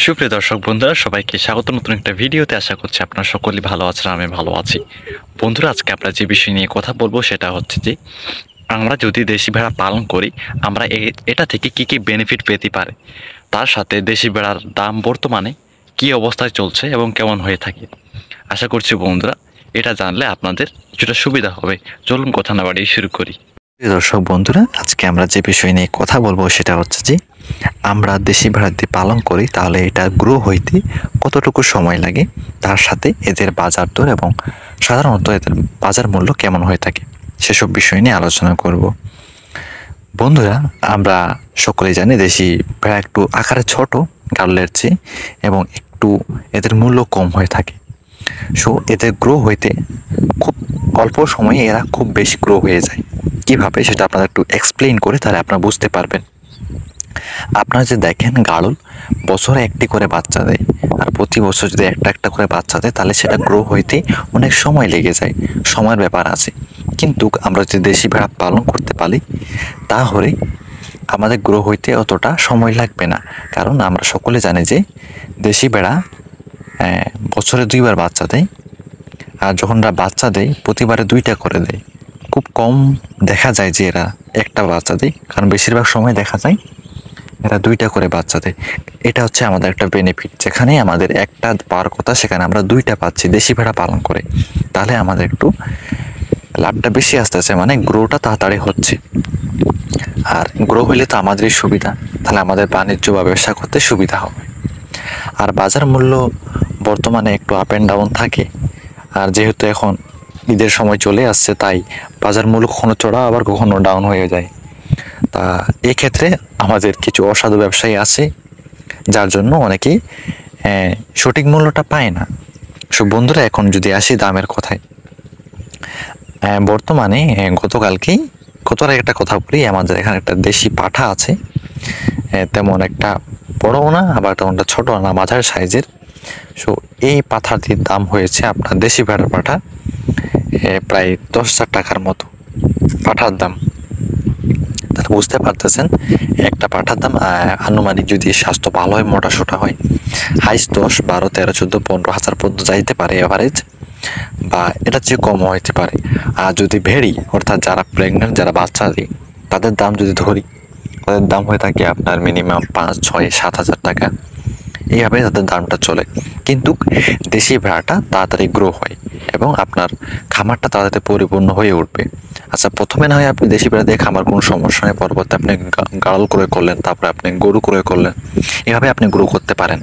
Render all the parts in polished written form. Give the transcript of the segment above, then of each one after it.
সুপ্রিয় দর্শক বন্ধুরা, সবাইকে স্বাগত নতুন একটা ভিডিওতে। আশা করছি আপনারা সকলেই ভালো আছেন, আমি ভালো আছি। বন্ধুরা, আজকে আমরা যে বিষয় নিয়ে কথা বলবো সেটা হচ্ছে যে আমরা যদি দেশি ভেড়া পালন করি আমরা এটা থেকে কি কি বেনিফিট পেতে পারে, তার সাথে দেশি ভেড়ার দাম বর্তমানে কি অবস্থায় চলছে এবং কেমন হয়ে থাকে। আশা করছি বন্ধুরা এটা জানলে আপনাদের কিছুটা সুবিধা হবে। চলুন কথা না বাড়িয়ে শুরু করি। দর্শক বন্ধুরা, আজকে আমরা যে বিষয় নিয়ে কথা বলবো সেটা হচ্ছে যে আমরা দেশি ভেড়া যদি পালন করি তাহলে এটা গ্রো হইতে কতটুকু সময় লাগে, তার সাথে এদের বাজার দর এবং সাধারণত এদের বাজার মূল্য কেমন হয়ে থাকে সেসব বিষয় নিয়ে আলোচনা করব। বন্ধুরা, আমরা সকলেই জানি দেশি ভেড়া একটু আকারে ছোট গাড়লের চেয়ে এবং একটু এদের মূল্য কম হয়ে থাকে। সো এদের গ্রো হইতে খুব অল্প সময়ে এরা খুব বেশি গ্রো হয়ে যায়। কিভাবে সেটা আপনারা একটু এক্সপ্লেইন করে তাহলে আপনারা বুঝতে পারবেন। আপনারা যে দেখেন গাড়ল বছরে একটি করে বাচ্চা দেয়, আর প্রতি বছর যদি একটা একটা করে বাচ্চা দেয় তাহলে সেটা গ্রো হইতে অনেক সময় লেগে যায়, সময়ের ব্যাপার আছে। কিন্তু আমরা যদি দেশি ভেড়া পালন করতে পারি তাহলে আমাদের গ্রো হইতে অতটা সময় লাগবে না। কারণ আমরা সকলে জানি যে দেশি ভেড়া বছরে 2বার বাচ্চা দেয়, আর যখন বাচ্চা দেয় প্রতিবারে 2টা করে দেয়। খুব কম দেখা যায় যে এরা একটা বাচ্চা দেয়, কারণ বেশিরভাগ সময় দেখা যায় এরা 2টা করে বাচ্চা দেয়। এটা হচ্ছে আমাদের একটা বেনিফিট, যেখানে আমাদের একটা পাওয়ার কথা সেখানে আমরা 2টা পাচ্ছি দেশি ভেড়া পালন করে। তাহলে আমাদের একটু লাভটা বেশি আসতেছে, মানে গ্রোটা তাড়াতাড়ি হচ্ছে। আর গ্রো হইলে তো আমাদেরই সুবিধা, তাহলে আমাদের বাণিজ্য বা ব্যবসা করতে সুবিধা হবে। আর বাজার মূল্য বর্তমানে একটু আপ অ্যান্ড ডাউন থাকে, আর যেহেতু এখন ঈদের সময় চলে আসছে তাই বাজার মূল্য কখনো চড়া আবার কখনো ডাউন হয়ে যায়। তা এক্ষেত্রে আমাদের কিছু অসাধু ব্যবসায়ী আছে যার জন্য অনেকেই সঠিক মূল্যটা পায় না। সব বন্ধুরা, এখন যদি আসি দামের কথায়, বর্তমানে গতকাল একটা কথা বলি, আমাদের এখানে একটা দেশি পাঠা আছে, তেমন একটা বড়ও না আবার তেমনটা ছোট না, মাঝারি সাইজের। সো এই পাঠাটির দাম হয়েছে আপনার দেশি ভেড়ার পাঠা প্রায় 10,000 টাকার মতো পাঠার দাম। তাহলে বুঝতে পারতেছেন একটা পাঠার দাম আনুমানিক যদি স্বাস্থ্য ভালো হয়, মোটা সোটা হয়, হাইস 10, 12, 13, 14, 15,000 পর্যন্ত যাইতে পারে এভারেজ, বা এটা চেয়ে কম হইতে পারে। আর যদি ভেড়ি অর্থাৎ যারা প্রেগনেন্ট, যারা বাচ্চা দিই, তাদের দাম যদি ধরি, তাদের দাম হয়ে থাকে আপনার মিনিমাম 5, 6, 7,000 টাকা। এইভাবে তাদের দামটা চলে। কিন্তু দেশি ভেড়াটা তাড়াতাড়ি গ্রো হয় এবং আপনার খামারটা তাড়াতাড়ি পরিপূর্ণ হয়ে উঠবে। আচ্ছা, প্রথমে না হয় আপনি দেশি ভেড়া দিয়ে খামার কোনো সমস্যা নেই, পরবর্তী আপনি গাড়ল ক্রয় করলেন, তারপরে আপনি গরু ক্রয় করলেন, এভাবে আপনি গ্রো করতে পারেন।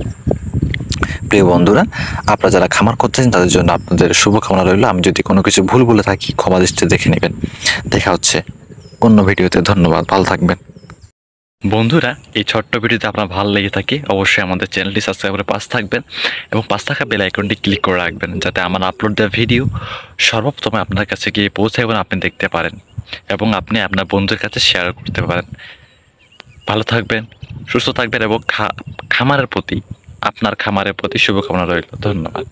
প্রিয় বন্ধুরা, আপনারা যারা খামার করতেছেন তাদের জন্য আপনাদের শুভকামনা রইল। আমি যদি কোনো কিছু ভুল বলে থাকি ক্ষমা দৃষ্টিতে দেখে নেবেন। দেখা হচ্ছে অন্য ভিডিওতে। ধন্যবাদ, ভালো থাকবেন। বন্ধুরা, এই ছোট্ট ভিডিওতে আপনার ভালো লেগে থাকে অবশ্যই আমাদের চ্যানেলটি সাবস্ক্রাইব করে পাশে থাকবেন এবং পাশে থাকা বেল আইকনটি ক্লিক করে রাখবেন, যাতে আমার আপলোড দেওয়া ভিডিও সর্বপ্রথমে আপনার কাছে গিয়ে পৌঁছায় এবং আপনি দেখতে পারেন এবং আপনি আপনার বন্ধুদের কাছে শেয়ার করতে পারেন। ভালো থাকবেন, সুস্থ থাকবেন এবং আপনার খামারের প্রতি শুভকামনা রইল। ধন্যবাদ।